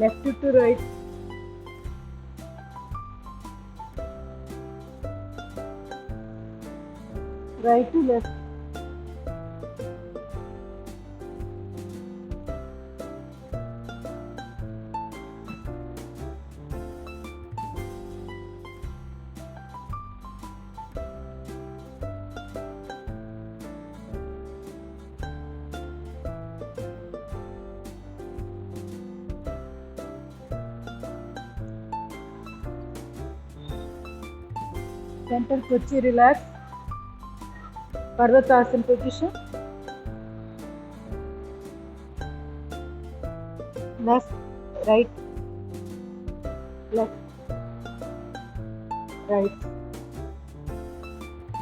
Left to right, right to left, సెంటర్కి వచ్చి relax, పర్వతాసన్ position, left right left right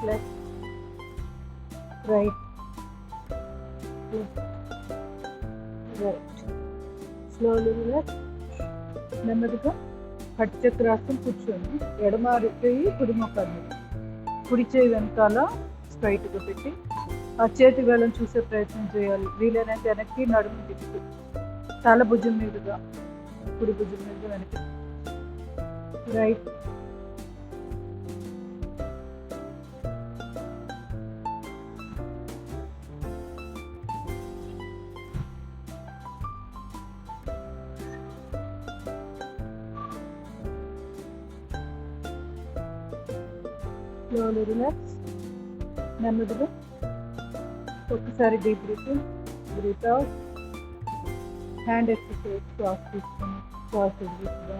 left right left right. Slowly relax. నెమ్మదిగా కట్ చక్రాసనం కూర్చోండి. ఎడమ చేయి కుడి మోకాలు, కుడి చేయి వెనకాల స్ట్రైట్గా పెట్టి ఆ చేతి వేళ్ళని చూసే ప్రయత్నం చేయాలి. వీలైనంత వెనక్కి నడుము తిప్పి తల భుజం మీదుగా, కుడి భుజం మీదుగా వెనక్కి. Right slowly relax. నెమ్మదిగా ఒక్కసారి deep breathing, breath out. Hand exercise, శ్వాస తీసుకుని శ్వాస వదిలేసుగా.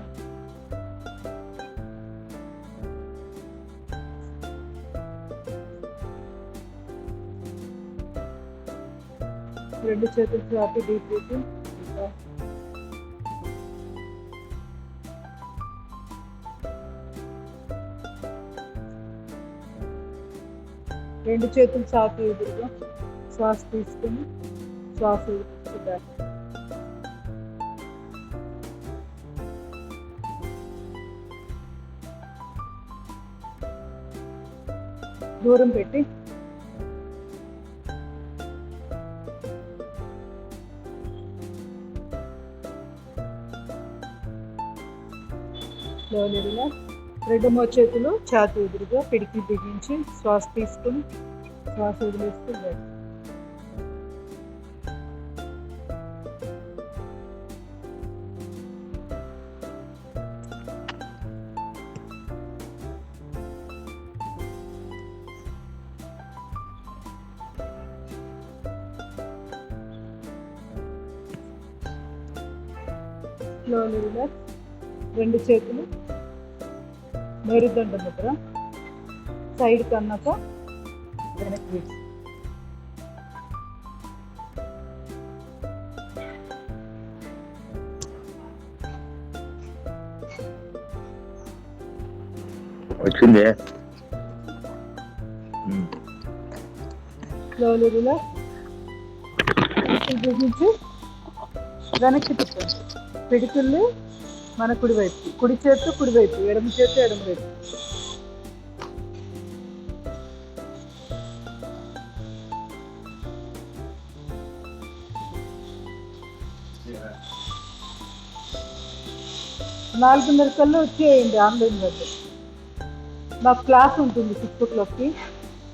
రెండు చేతులు చాపి డీప్ బ్రీతింగ్, బ్రీత్ అవుట్. రెండు చేతులు చాపి ఎదురుగా శ్వాస తీసుకుని శ్వాస వదిలేసుగా. దూరం పెట్టి స్లోలీ రిలాక్స్. రెండు చేతులు ఛాతీ ఎదురుగా పిడికి బిగించి శ్వాస తీసుకుని శ్వాస వదిలేస్తూ బయట. Slowly relax. రెండు చేతులు మేరుదండ ముద్ర, సైడ్ కన్నాక వెనక్కి వేసి. వచ్చింది. Slowly relax. బిగించి వెనక్కి తిప్పండి. పిడికిళ్ళు మన కుడివైపు, కుడి చేతు కుడివైపు, ఎడమ చేతు ఎడమ వైపు. నాలుగున్నర కల్లా వచ్చేయండి ఆన్లైన్ వద్ద. నాకు క్లాస్ ఉంటుంది 6 o'clockకి.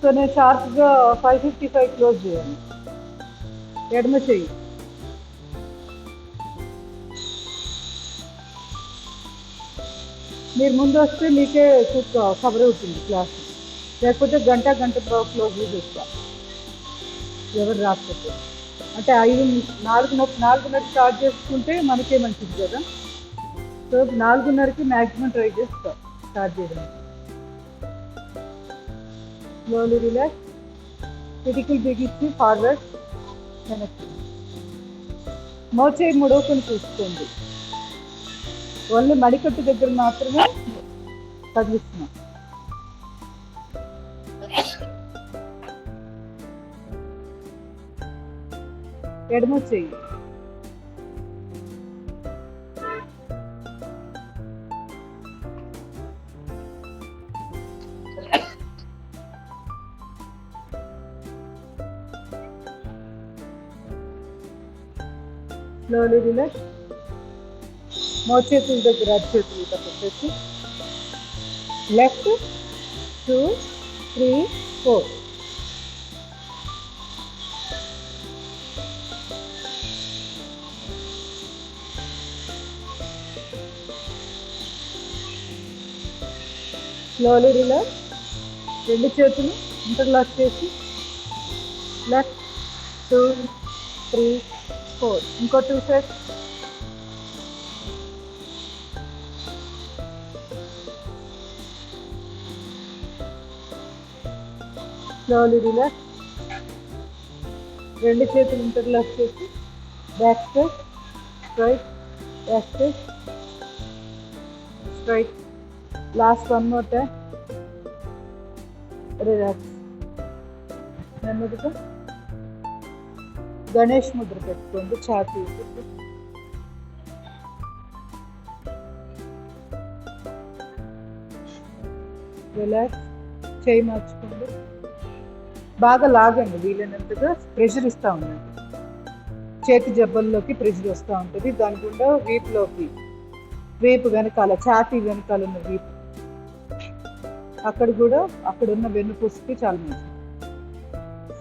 సో నేను షార్ప్గా 5:55 క్లోజ్ చేయాలి. ఎడమ చెయ్యి. మీరు ముందు వస్తే మీకే కవర్ అవుతుంది క్లాస్. లేకపోతే గంట క్లోజ్ చేస్తా ఎవరు రాకపోతే. అంటే 4:30 స్టార్ట్ చేసుకుంటే మనకే మంచిది కదా. సో 4:30కి మ్యాక్సిమం ట్రై చేస్తా స్టార్ట్ చేయడానికి. Slowly relax. పిడికిలు బిగించి ఫార్వర్డ్ వెనక్కి. మోచేయి ముడవకొని చూసుకోండి. ఓన్లీ మడికట్టు దగ్గర మాత్రమే కదిలిస్తున్నాం. ఎడమ చెయ్యి స్లోలీ రిలాక్స్. మోచేతుల దగ్గర అరిచేతులు ఇట్లా పెట్టేసి లెఫ్ట్ 2 3 4. Slowly relax. రెండు చేతులు ఇంటర్లాక్ చేసి లెఫ్ట్ 2 3 4. ఇంకో 2 సెట్స్. Slowly relax. రెండు చేతులు ఇంటర్లాక్ చేసి back stretch, straight, back stretch, straight. Last one more time. Relax. నెమ్మదిగా గణేష్ ముద్ర పెట్టుకోండి ఛాతీ. రిలాక్స్. చేయి మార్చుకోండి. బాగా లాగండి, వీలైనంతగా ప్రెషర్ ఇస్తూ ఉండండి. చేతి జబ్బల్లోకి ప్రెషర్ వస్తూ ఉంటుంది, దాని గుండా వీపులోకి, వీపు వెనకాల, ఛాతీ వెనకాల ఉన్న వీపు, అక్కడ కూడా అక్కడున్న వెన్నుపూసకి చాలా మంచిది.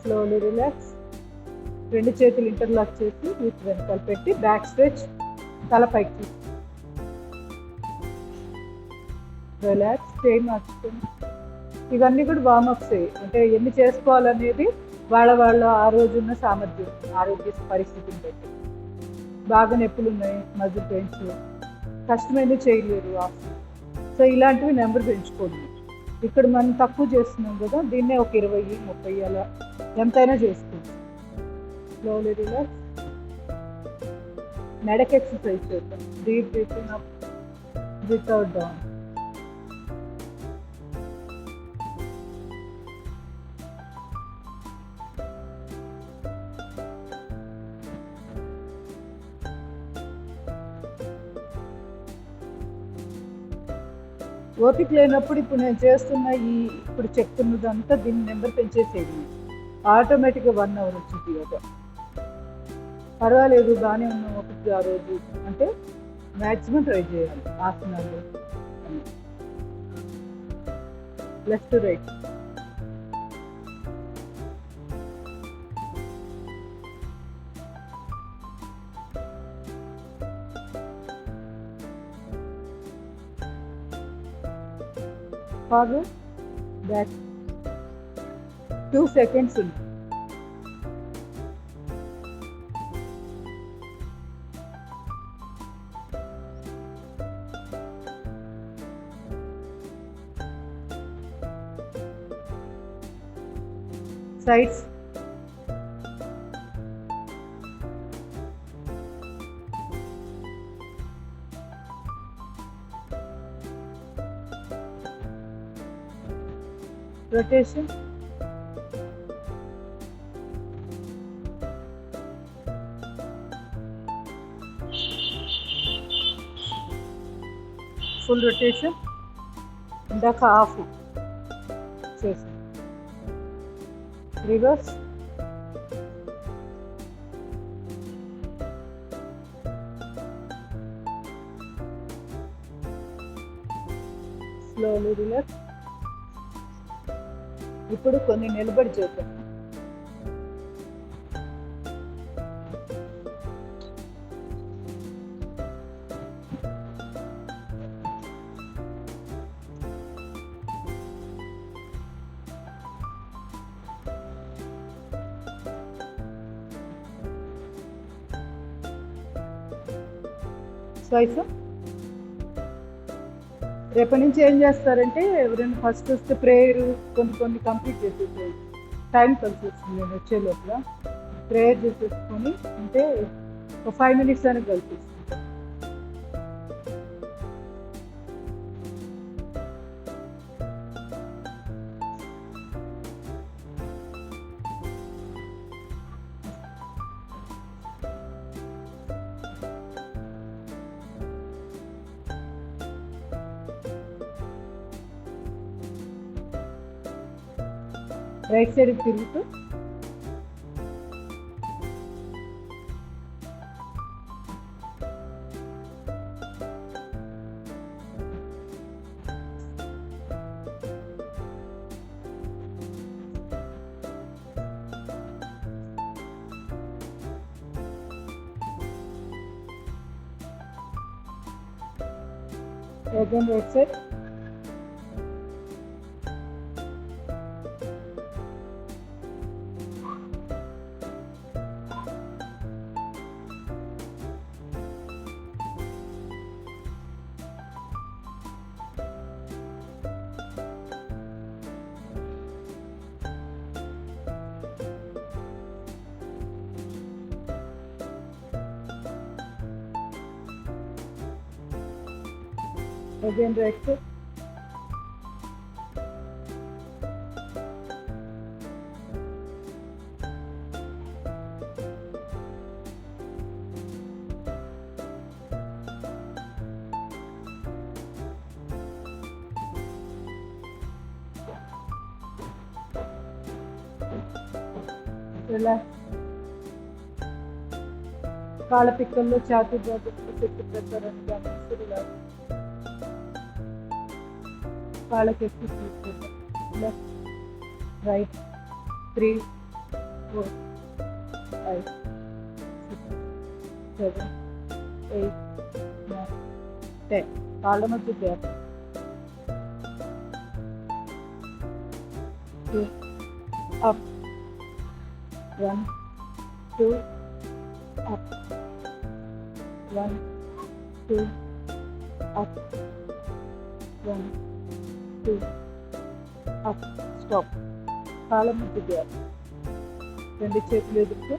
Slowly relax. రెండు చేతులు ఇంటర్లాక్ చేసి వీపు వెనకాల పెట్టి బ్యాక్ స్ట్రెచ్, తల పైకి. రిలాక్స్. చేయి మార్చుకోండి. ఇవన్నీ కూడా వార్మప్స్. అంటే ఎన్ని చేసుకోవాలనేది వాళ్ళ ఆ రోజున్న సామర్థ్యం, ఆరోగ్య పరిస్థితిని బట్టి. బాగా నొప్పులు ఉన్నాయి, మజిల్ పెయిన్స్, కష్టమైనవి చేయలేరు ఆసనం, సో ఇలాంటివి నెంబర్ పెంచుకోండి. ఇక్కడ మనం తక్కువ చేస్తున్నాం కదా, దీన్నే ఒక 20 30 అలా ఎంతైనా చేసుకోవచ్చు. Slowly relax. మెడక్ ఎక్సర్సైజ్ చేద్దాం. Deep breathing up, breath out down. ఓపిక లేనప్పుడు ఇప్పుడు నేను చేస్తున్న ఇప్పుడు చెప్తున్నదంతా దీన్ని నెంబర్ పెంచేసేది. ఆటోమేటిక్గా 1 అవర్ వచ్చింది యోగా. పర్వాలేదు, బాగానే ఉన్నాం ఒకటి ఆ రోజు అంటే మ్యాక్సిమం ట్రై చేయాలి ఆసనాలు. Left right. Forward, back. 2 seconds ఉంది. సైడ్స్. rotation. Full rotation. ఇందాక హాఫ్ చేసి రివర్స్. Slowly relax. ఇప్పుడు కొన్ని నిలబడి చేద్దాం. స్వైస్. రేపటి నుంచి ఏం చేస్తారంటే ఎవరైనా ఫస్ట్ వస్తే ప్రేయర్ కొన్ని కంప్లీట్ చేసేసేది. టైం కలిసి వస్తుంది, నేను వచ్చే లోపల ప్రేయర్ చేసేసుకొని అంటే ఒక 5 minutes అని కలిసి వస్తుంది. రైట్ సైడ్ తిరుగుతూ Again right side. Again right side. Relax. కాళ్ళ పిక్కల్లో ఛాతీ జాగ్రత్తగా చెట్టు పెట్టారని గమనించి రిలాక్స్. కాళ్ళకి ఎక్కువ తీసుకుంటాం. Left right 3 4 5 6 7 8 9 10. కాళ్ళ మధ్య gap. 2 up 1 2 up 1 2 up 1 2 up. Stop. కాళ్ళ మధ్య గ్యాప్. రెండు చేతులు ఎదుర్కొ.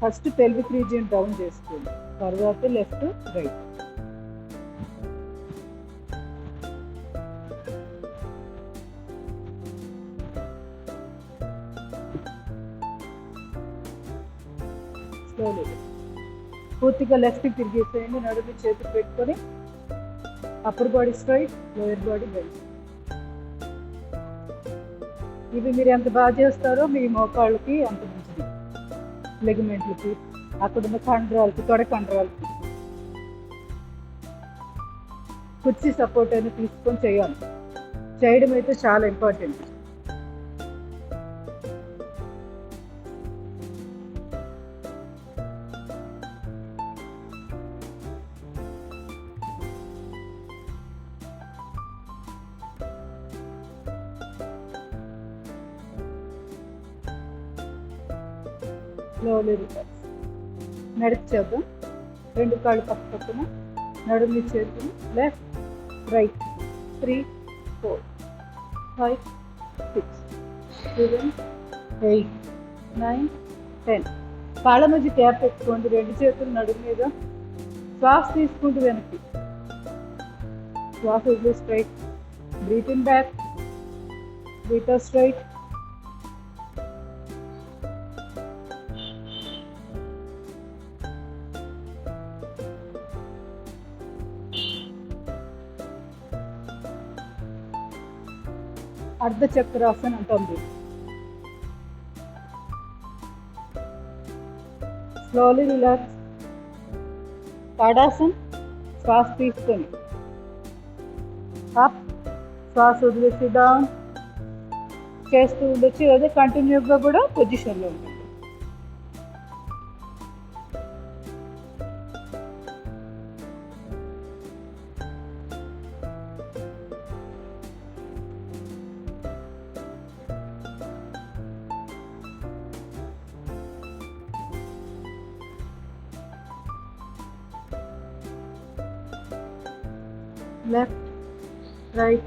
ఫస్ట్ పెల్విక్ రీజియన్ డౌన్ చేసుకోండి, తర్వాత లెఫ్ట్ రైట్. స్లోలీ పూర్తిగా లెఫ్ట్కి తిరిగేసేయండి. నడుము చేతులు పెట్టుకొని upper body straight, lower body bend. ఇవి మీరు ఎంత బాగా చేస్తారో మీ మోకాళ్ళకి అంత మంచిది, లెగ్మెంట్లకి, అక్కడున్న కండరాలకి, తొడ కండరాలకి. కుర్చీ సపోర్ట్ అయినా తీసుకొని చేయాలి. చేయడం అయితే చాలా ఇంపార్టెంట్. Slowly relax. నడిచి చేద్దాం. రెండు కాళ్ళు పక్క పక్కన, నడుము చేతులు లెఫ్ట్ రైట్ 3 4 5 6 7 8 9 10. కాళ్ళ మధ్య గ్యాప్ పెట్టుకోండి. రెండు చేతులు నడుము మీద. శ్వాస తీసుకుంటూ వెనక్కి. శ్వాస వదిలే straight. Breath in back, breath out straight. అర్ధ చక్రాసన్ అంటుంది. Slowly relax. తాడాసన్. శ్వాస తీసుకొని అప్, శ్వాస వదిలేసి డౌన్ చేస్తూ ఉండొచ్చు. అదే కంటిన్యూగా కూడా పొజిషన్లో ఉంటుంది. left, right,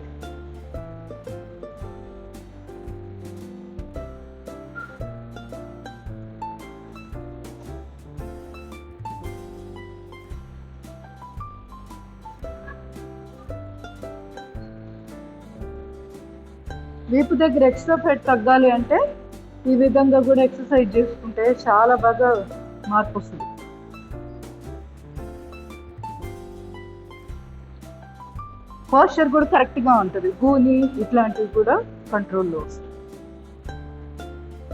వీపు దగ్గర ఎక్స్ట్రా ఫెట్ తగ్గాలి అంటే ఈ విధంగా కూడా ఎక్సర్సైజ్ చేసుకుంటే చాలా బాగా మార్పు వస్తుంది. పోస్చర్ కూడా కరెక్ట్గా ఉంటుంది. గూని ఇట్లాంటివి కూడా కంట్రోల్లో వస్తుంది.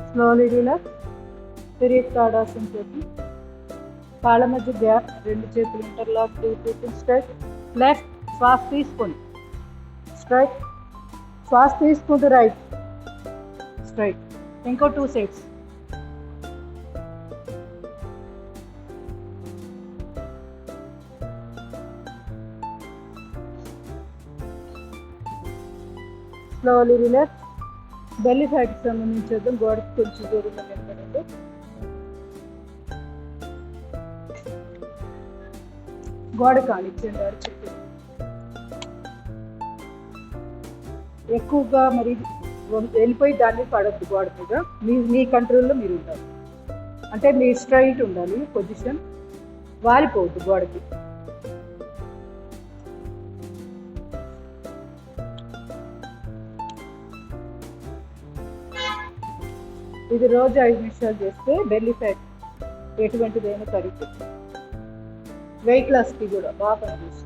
Slowly relax. తిరిగి తాడాసన చేతి, కాళ్ళ మధ్య గ్యాప్, రెండు చేతులు ఇంటర్లాక్, 3 feet స్ట్రైట్. లెఫ్ట్ శ్వాస తీసుకొని స్ట్రైట్, శ్వాస తీసుకుంటూ రైట్ స్ట్రైట్. ఇంకో 2 sets. Slowly relax. బెల్లీ ఫ్యాట్కి సంబంధించేద్దాం. గోడకి కొంచెం దూరంగా నిలబడండి. గోడ కానిచ్చేయండి అరచేతి. ఎక్కువగా మరి వెళ్ళిపోయి దాన్ని పడద్దు గోడ మీద. మీ కంట్రోల్లో మీరు ఉండాలి. అంటే మీ స్ట్రైట్ ఉండాలి పొజిషన్. వాలిపోవద్దు గోడకి. ఇది రోజు 5 నిమిషాలు చేస్తే బెల్లీ ఫ్యాట్ ఎటువంటిదైనా కరిగిపోతుంది. వెయిట్ లాస్కి కూడా బాగా పనిచేస్తుంది.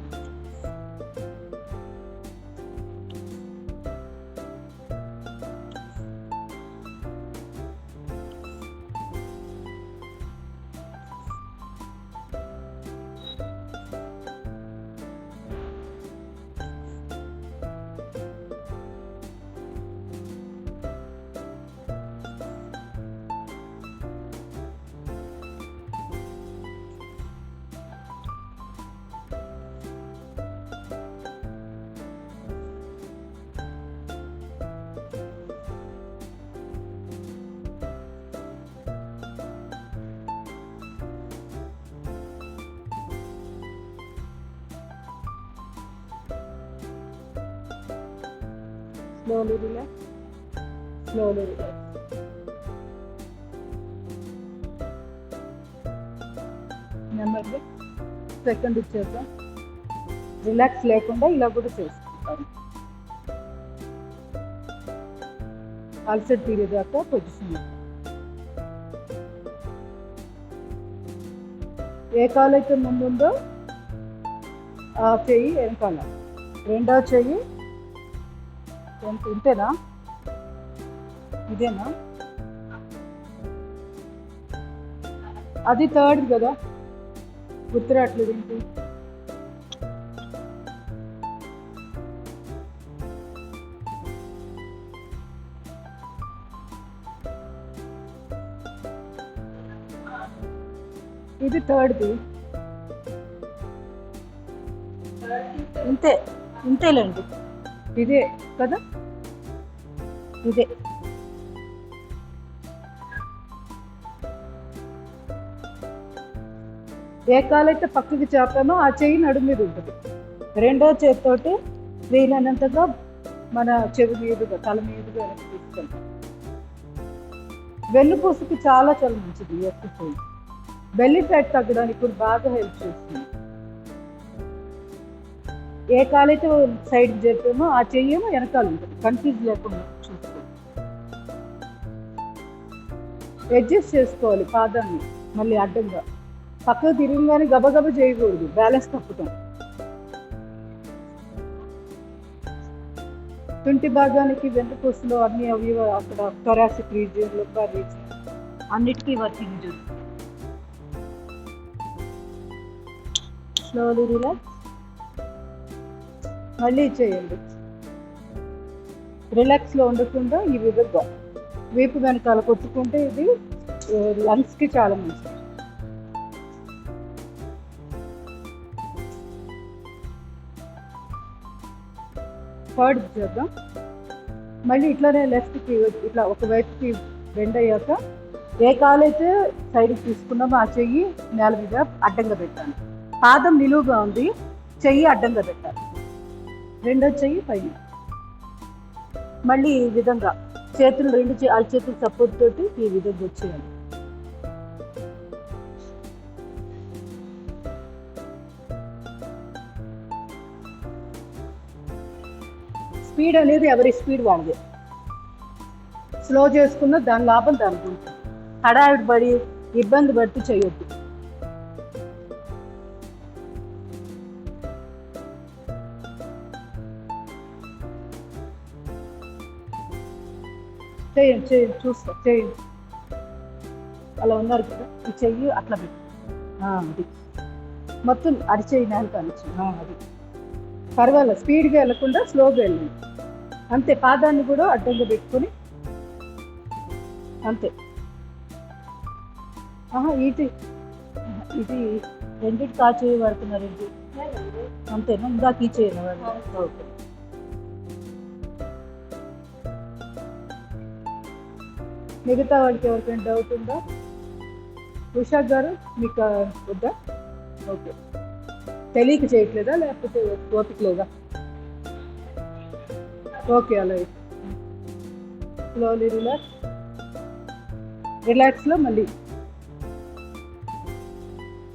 Slowly relax. Slowly relax. నెమ్మదిగా సెకండ్ ఇచ్చేద్దాం. రిలాక్స్ లేకుండా ఇలా కూడా చేసుకుంటాను. Ulcer తీరేదాకా position. ఏ కాలైతే ముందుందో ఆ చెయ్యి వెనకాల, రెండో చెయ్యి ఇంతేనా, ఇదేనా, అది థర్డ్ కదా, గుర్తురాట్లేదు ఏంటి. ఇది థర్డ్ది. ఇంతేలేండి, ఇదే కదా, ఇదే. ఏ కాలైతే పక్కకి చాపామో ఆ చెయ్యి నడుము మీద ఉంటుంది. రెండో చేతితోటి వీలైనంతగా మన చెవి మీదుగా, తల మీదుగా వెనక్కి తీసుకెళ్తాం. వెన్నుపూసకి చాలా చాలా మంచిది ఈ ఎక్సర్సైజ్. బెల్లీ ఫ్యాట్ తగ్గడానికి కూడా బాగా హెల్ప్ చేస్తుంది. ఏ కాలైతే సైడ్కి చెప్పామో ఆ చెయ్యేమో వెనకాల ఉంటుంది. కన్ఫ్యూజ్ లేకుండా చూసుకో. అడ్జస్ట్ చేసుకోవాలి పాదాన్ని. మళ్ళీ అడ్డంగా పక్కకు తిరిగిగానే గబగబ చేయకూడదు, బ్యాలెన్స్ తప్పుతాం. తుంటి భాగానికి వెన్నుపూసలో అన్ని అవి అక్కడ థొరాసిక్ రీజియన్, లుంబార్ రీజియన్ అన్నిటికీ వర్కింగ్ జరుగుతుంది. Slowly relax. మళ్ళీ చేయండి. రిలాక్స్లో ఉండకుండా ఈ విధంగా వీపు వెనకాల కొట్టుకుంటే ఇది లంగ్స్కి చాలా మంచిది. థర్డ్ చేద్దాం. మళ్ళీ ఇట్లానే లెఫ్ట్కి ఇట్లా ఒకవైపుకి బెండ్ అయ్యాక ఏ కాలైతే సైడ్కి తీసుకున్నామో ఆ చెయ్యి నేల మీద అడ్డంగా పెట్టాలి. పాదం నిలువుగా ఉంది, చెయ్యి అడ్డంగా పెట్టాలి. రెండో చెయ్యి పైన. మళ్ళీ ఈ విధంగా చేతులు అరచేతులు సపోర్ట్ తోటి ఈ విధంగా వచ్చేయాలి. స్పీడ్ అనేది ఎవరి స్పీడ్ వాళ్ళదే. స్లో చేసుకున్న దాని లాభం దానికి ఉంటుంది. హడావిడి పడి ఇబ్బంది పడుతూ చేయొద్దు. చేయండి చూస్తా, చేయండి. అలా ఉన్నారు కదా, ఈ చెయ్యి అట్లా పెట్టి అది మొత్తం అరిచేయి నేల కానిచ్చు. అది పర్వాలేదు, స్పీడ్గా వెళ్ళకుండా స్లోగా వెళ్ళండి. అంతే. పాదాన్ని కూడా అడ్డంగా పెట్టుకొని అంతే. ఇది రెండింటి కాచేయి పడుతున్నారు. ఇది అంతేనా? ఇందాక ఈ చేయను. ఓకే. మిగతా వాళ్ళకి ఎవరికైనా డౌట్ ఉందా? ఉషా గారు మీకు వద్దా? ఓకే, తెలియక చేయట్లేదా లేకపోతే ఓపిక లేదా? ఓకే, అలాగే స్లోలీ రిలాక్స్లో మళ్ళీ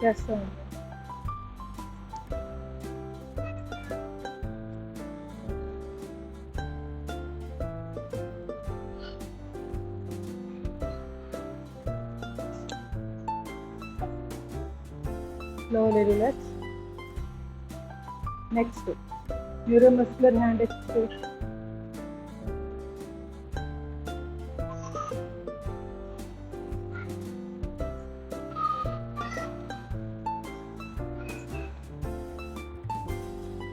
చేస్తామండి. Slowly relax. Next neuromuscular hand exercise.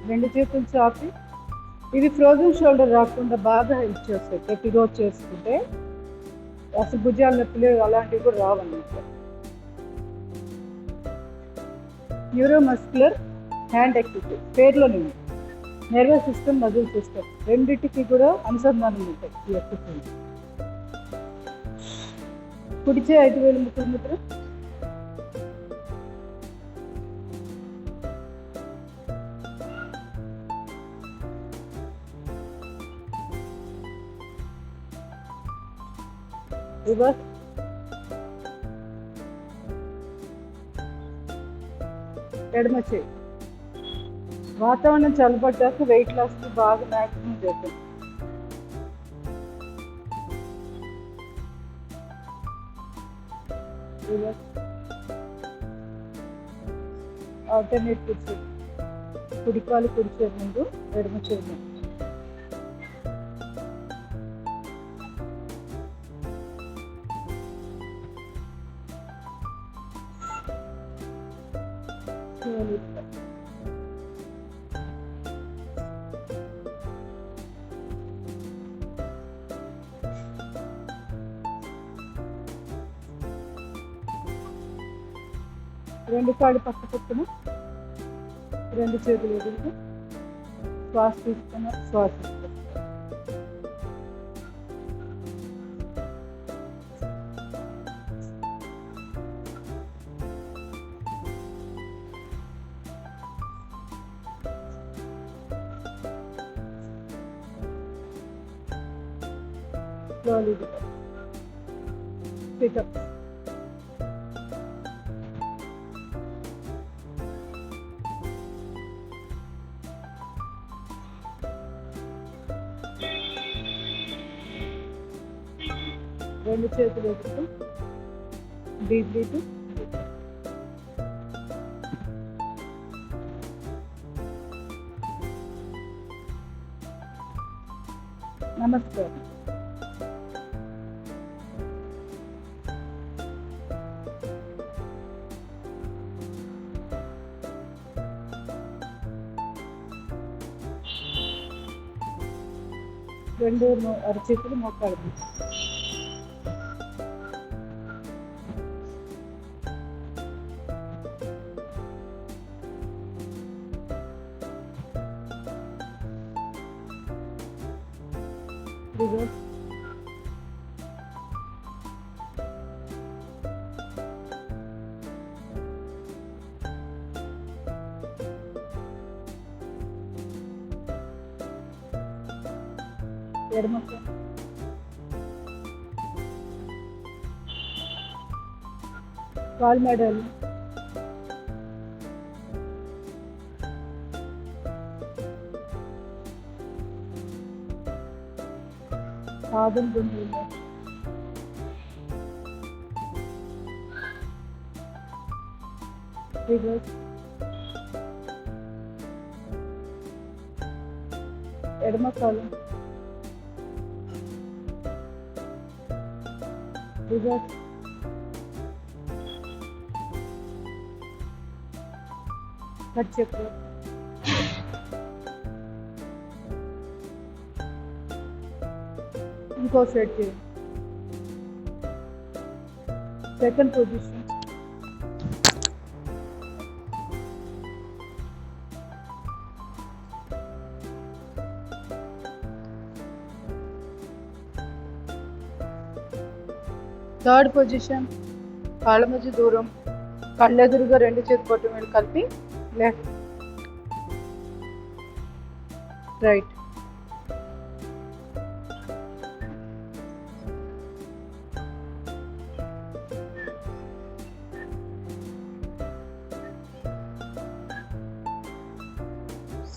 రెండు చేతులు చాపి, ఇవి ఫ్రోజన్ షోల్డర్ రాకుండా బాగా హెల్ప్ చేస్తాయి. ప్రతిరోజు చేసుకుంటే అసలు భుజాల నొప్పులు అలాంటివి కూడా రావన్నమాట. న్యూరోమస్కులర్ హ్యాండ్ ఎక్సర్సైజ్ పేరులోనే ఉంది. నర్వస్ సిస్టమ్, మజిల్ సిస్టమ్ రెండింటికి కూడా అనుసంధానం ఉంటాయి ఈ ఎక్సర్సైజ్. కుడిచే 5 వేలు ముద్ర. రివర్స్. ఎడమ చేయి. వాతావరణం చల్లబడ్డాక వెయిట్ లాస్కి బాగా మ్యాక్సిమం చేద్దాం. రివర్స్. ఆల్టర్నేట్ కూర్చో. కుడికాలు కుడిచే ముందు, ఎడమ చేయి ముందు. రెండు కాళ్ళు పక్క పక్కన, రెండు చేతులు ఎదురుగా శ్వాస తీసుకున్న శ్వాస తీసుకున్న. Slowly sit up. రెండు చేతులు ఎదురు, డీప్ బ్రీత్. నమస్కారం. రెండు అరచేతులు మోకాళ్ళు. రివర్స్. ఎడమ కాలు మెడలు. పాదం గుండెలు. రివర్స్. ఎడమ కాలు. రివర్స్. కట్ చక్రం. ఇంకో సెట్ చేయండి. Second position. థర్డ్ పొజిషన్, కాళ్ళ మధ్య దూరం, కళ్ళెదురుగా 2 చేతి బొట్టు వేళ్ళు కలిపి left right.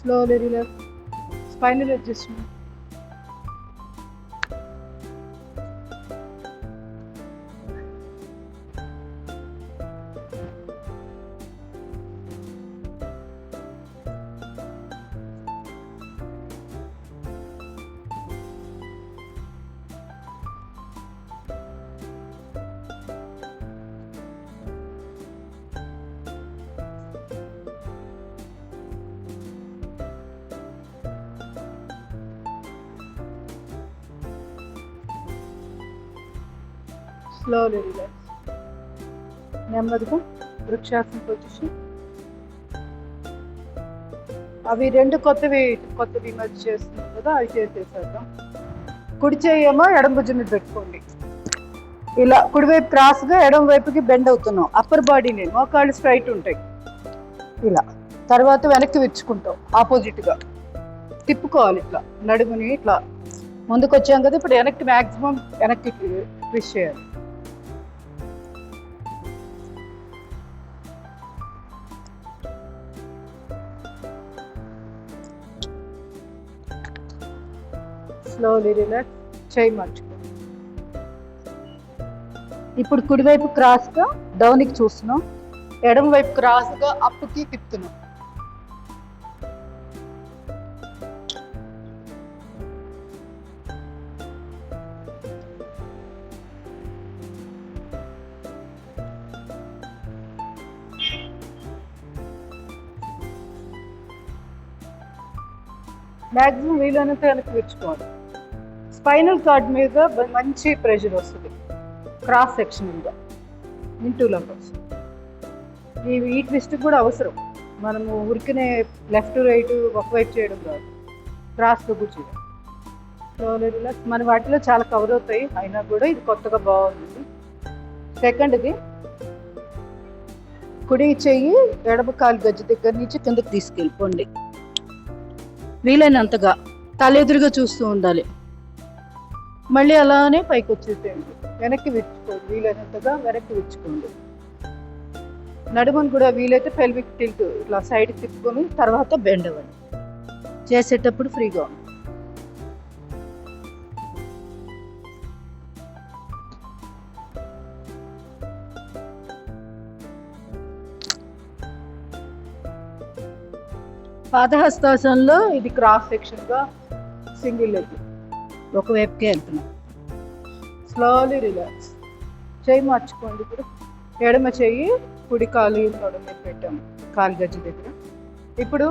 Slowly relax. Spinal adjustment. Slowly relax. నెమ్మదిగా వృక్షాసన పొజిషన్. అవి 2 కొత్తవి మధ్య చేస్తున్నాం కదా, అవి చేసేసేద్దాం. కుడి చేయమో ఎడమ భుజం మీద పెట్టుకోండి. ఇలా కుడివైపు క్రాస్గా ఎడమ వైపుకి బెండ్ అవుతున్నాం. అప్పర్ బాడీని మోకాళ్ళు స్ట్రైట్ ఉంటాయి. ఇలా తర్వాత వెనక్కి విచ్చుకుంటాం. ఆపోజిట్గా తిప్పుకోవాలి. ఇట్లా నడుముని ఇట్లా ముందుకు వచ్చాం కదా, ఇప్పుడు వెనక్కి మ్యాక్సిమం వెనక్కి ట్విస్ట్ చేయాలి. Slowly relax. చేయి మార్చుకో. ఇప్పుడు కుడివైపు క్రాస్గా డౌన్కి చూస్తున్నాం, ఎడమ వైపు క్రాస్గా అప్కి తిప్పుతున్నాం. మ్యాక్సిమం వీలైనంత వెనక్కి విచ్చుకోవాలి. స్పైనల్ కార్డ్ మీద మంచి ప్రెషర్ వస్తుంది, క్రాస్ సెక్షనల్గా ఇంటూ లంబర్స్. ఈ ట్విస్ట్ కూడా అవసరం. మనము ఉరికినే లెఫ్ట్ రైట్ ఒకవైపు చేయడం కాదు, క్రాస్గా కూర్చోడం. Slowly relax. మన వాటిలో చాలా కవర్ అవుతాయి, అయినా కూడా ఇది కొత్తగా బాగుంది. సెకండ్ది, కుడి చెయ్యి ఎడమ కాలు గజ్జి దగ్గర నుంచి కిందకి తీసుకెళ్ళిపోండి. వీలైనంతగా తలెదురుగా చూస్తూ ఉండాలి. మళ్ళీ అలానే పైకి వచ్చేసేయండి. వెనక్కి విచ్చుకోండి, వీలైనంతగా వెనక్కి విచ్చుకోండి. నడుమును కూడా వీలైతే పెల్విక్ టిల్ట్ ఇట్లా సైడ్ తిప్పుకొని తర్వాత బెండ్ అవ్వండి. చేసేటప్పుడు ఫ్రీగా ఉంది. పాదహస్తాసనంలో ఇది క్రాస్ సెక్షన్గా సింగిల్ లెగ్ ఒకవైపుకే వెళ్తున్నాం. Slowly relax. చేయి మార్చుకోండి. ఇప్పుడు ఎడమ చెయ్యి కుడి కాలు నడుము మీద పెట్టాము, కాలు గజ్జి దగ్గర. ఇప్పుడు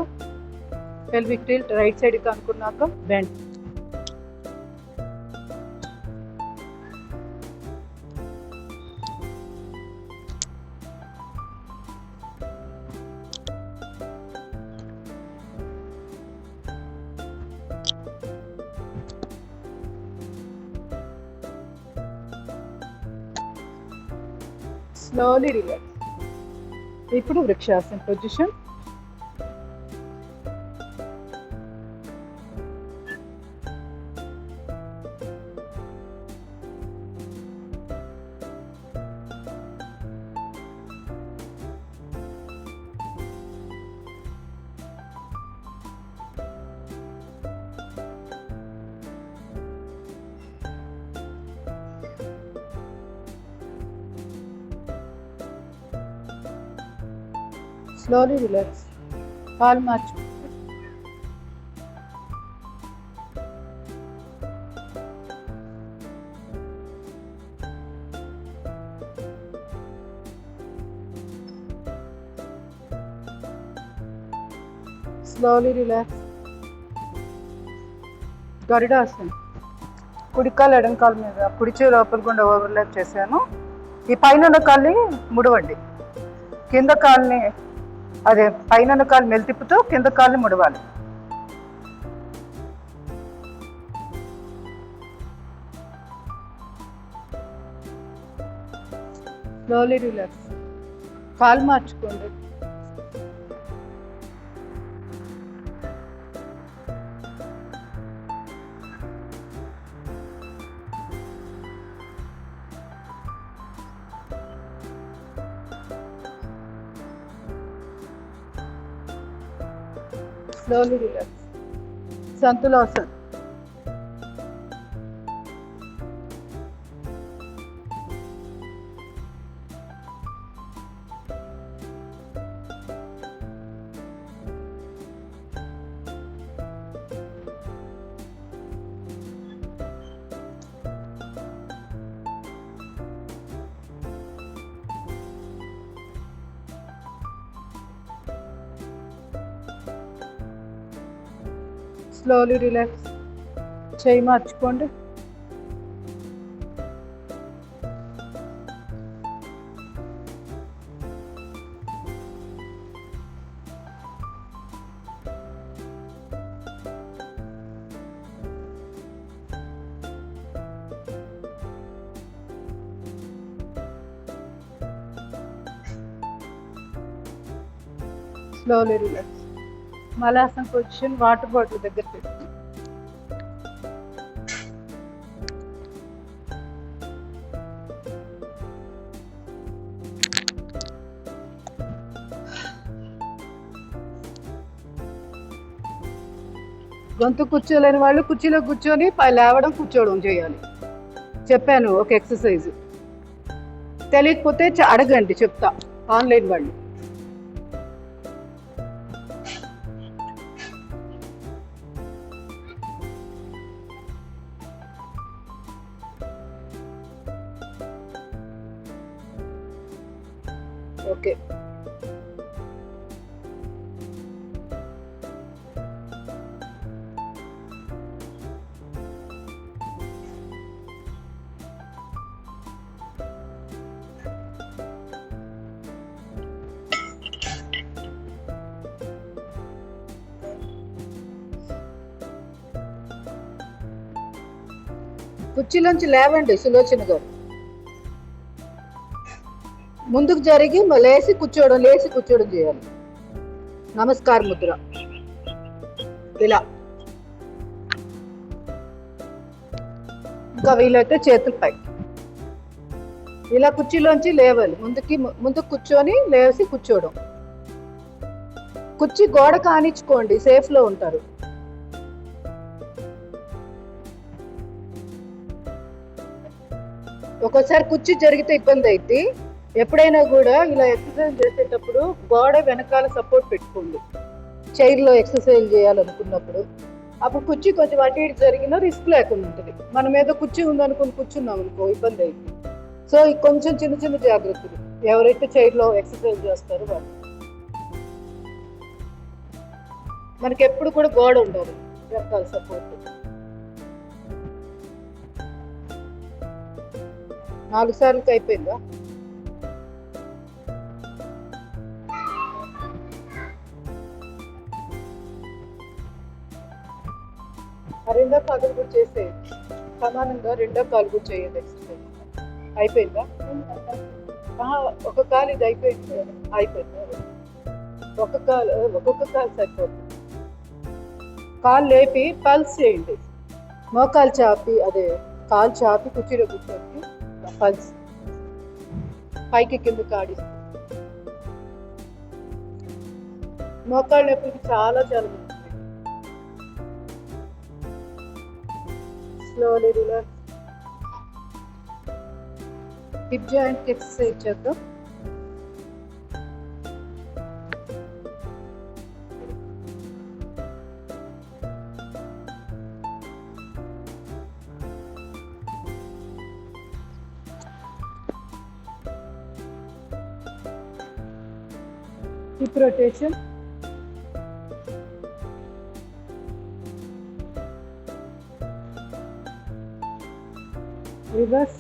పెల్విక్ టిల్ట్ రైట్ సైడ్కి అనుకున్నాక బెండ్. Slowly relax. ఇప్పుడు వృక్షాసన పొజిషన్. Slowly relax. కాలు మార్చు. Slowly relax. గరుడాసన్. కుడి కాలు ఎడం కాలు మీద, కుడి చేయి లోపల గుండా ఓవర్లాప్ చేశాను. ఈ పైన కాల్ని ముడవండి, కింద కాల్ని అదే పైన కాలు మెలితిప్పుతూ కింద కాల్ని ముడవాలి. Slowly relax. కాలు మార్చుకోండి. Slowly relax. సంతులాసన్. Slowly relax. చేయి మార్చుకోండి. Slowly relax. మలాసన పొజిషన్. వాటర్ బాటిల్ దగ్గర పెట్టుకోండి. గొంతు కూర్చోలేని వాళ్ళు కుర్చీలో కూర్చొని లేవడం కూర్చోవడం చేయాలి. చెప్పాను ఒక ఎక్సర్సైజ్. తెలియకపోతే అడగండి, చెప్తా. ఆన్లైన్ వాళ్ళు. ఓకే. కుర్చీలోంచి లేవండి సులోచన గారు. ముందుకు జరిగి లేచి కూర్చోవడం చేయాలి. నమస్కార ముద్ర. ఇలా. ఇంకా వీలైతే చేతులు పైకి. ఇలా కుర్చీలోంచి లేవాలి. ముందుకు కూర్చొని లేచి కూర్చోవడం. కుర్చీ గోడ కానిచ్చుకోండి, సేఫ్ లో ఉంటారు. ఒక్కోసారి కుర్చీ జరిగితే ఇబ్బంది అయితే ఎప్పుడైనా కూడా ఇలా ఎక్సర్సైజ్ చేసేటప్పుడు గోడ వెనకాల సపోర్ట్ పెట్టుకోండి. చైర్లో ఎక్సర్సైజ్ చేయాలనుకున్నప్పుడు అప్పుడు కుర్చీ కొంచెం అటు ఇటు జరిగినా రిస్క్ లేకుండా ఉంటుంది. మనం ఏదో కుర్చీ ఉందనుకుని కూర్చున్నాం అనుకో ఇబ్బంది అయింది. సో కొంచెం చిన్న చిన్న జాగ్రత్తలు ఎవరైతే చైర్లో ఎక్సర్సైజ్ చేస్తారో వాళ్ళు. మనకి ఎప్పుడు కూడా గోడ ఉండాలి వెనకాల సపోర్ట్. 4 సార్లకి అయిపోయిందా? రెండో కాలు కూడా చేసేయండి. సమానంగా రెండో కాలు కూడా చేయండి. ఎక్సర్సైజ్ అయిపోయిందా? ఒక కాలు ఇది అయిపోయింది. అయిపోయిందా? ఒక్కొక్క కాలు సరిపోతుంది. కాలు లేపి పల్స్ చేయండి. మోకాలు చాపి కాలు చాపి కుర్చీలో కూర్చొని పల్స్ పైకి కిందకి ఆడిస్తుంది. మోకాళ్ళ నొప్పికి చాలా మంచిది. Slowly relax. Hip joint exercise చేద్దాం. Hip rotation. Reverse.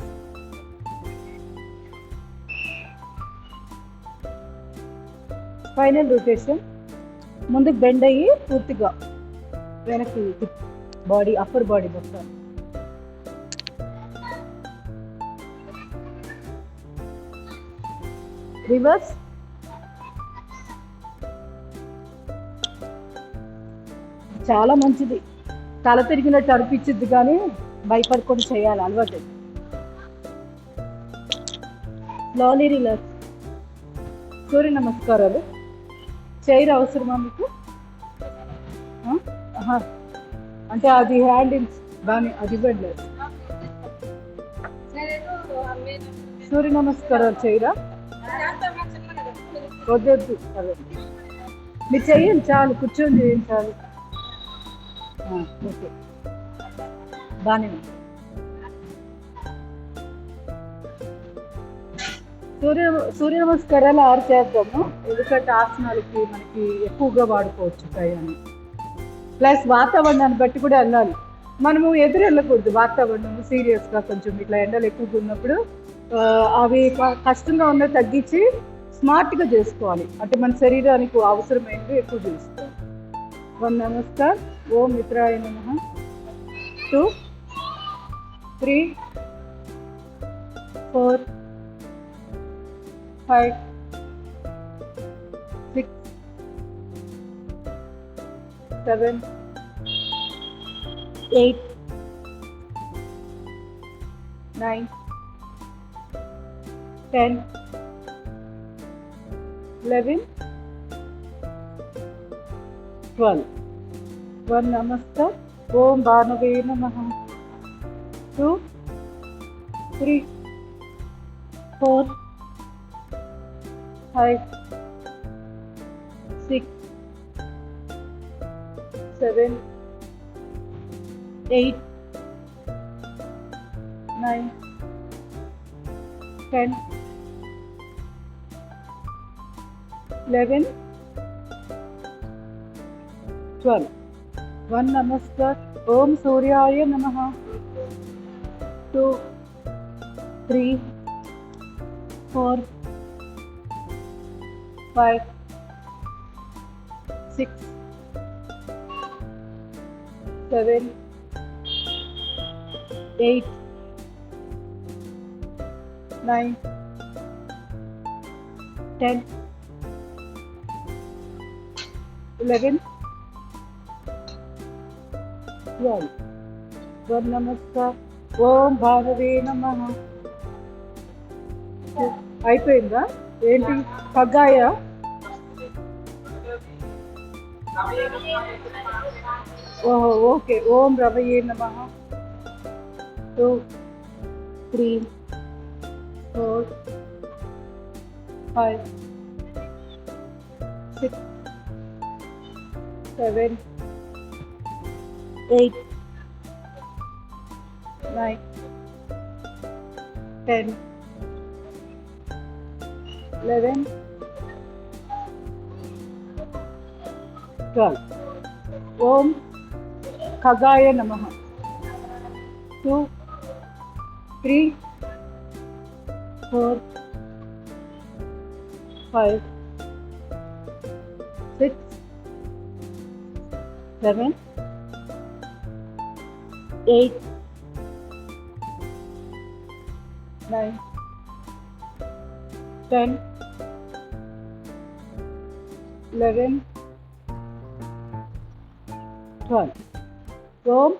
Spinal rotation. ముందుకు బెండ్ అయ్యి పూర్తిగా వెనక్కి బాడీ అప్పర్ బాడీ మొత్తం. రివర్స్. చాలా మంచిది. తల తిరిగినట్టు అనిపించిద్ది కానీ భయపడుకొని చేయాలి, అలవాటు. Slowly relax. సూర్య నమస్కారాలు. చైర్ అవసరమా మీకు? ఆహా. అంటే అది హ్యాండిల్స్ దాని అది ఇవ్వండి. సూర్య నమస్కారాలు చేయరా? వద్దొద్దు, అదే మీరు చెయ్యండి చాలు, కూర్చొని చేయండి చాలు. ఓకే, బాగానే ఉంది. సూర్య నమస్కారాలు 6 చేద్దాము, ఎందుకంటే ఆసనాలకి మనకి ఎక్కువగా వాడుకోవచ్చు అని. ప్లస్ వాతావరణాన్ని బట్టి కూడా వెళ్ళాలి. మనము ఎదురు వెళ్ళకూడదు, వాతావరణం సీరియస్గా కొంచెం ఇట్లా ఎండలు ఎక్కువగా ఉన్నప్పుడు అవి కష్టంగా ఉన్నది తగ్గించి స్మార్ట్గా చేసుకోవాలి. అంటే మన శరీరానికి అవసరమైనవి ఎక్కువ చేసుకోవాలి. 1 నమస్కార్. ఓం మిత్రాయ నమః. 2 3 4 5 6 7 8 9 10 11 12. 1 నమస్కార్. ఓం భానువే నమః. 2 3 4 5 6 7 8 9 10 11 12. 1 నమస్కార్. ఓం సూర్యాయ నమః. 2 3 4 5 6 7 8 9 10 11 12. 1 నమస్కార్. ఓం భానువే నమః. అయిపోయిందా ఏంటి? ఖగాయ. ఓహో, ఓకే. ఓం రవయే నమః. 2 3 4 5 6 7 8 9 10 11 12. ఓం ఖగాయ నమః. 2 3 4 5 6 7 8 9 10 11 12. ఓం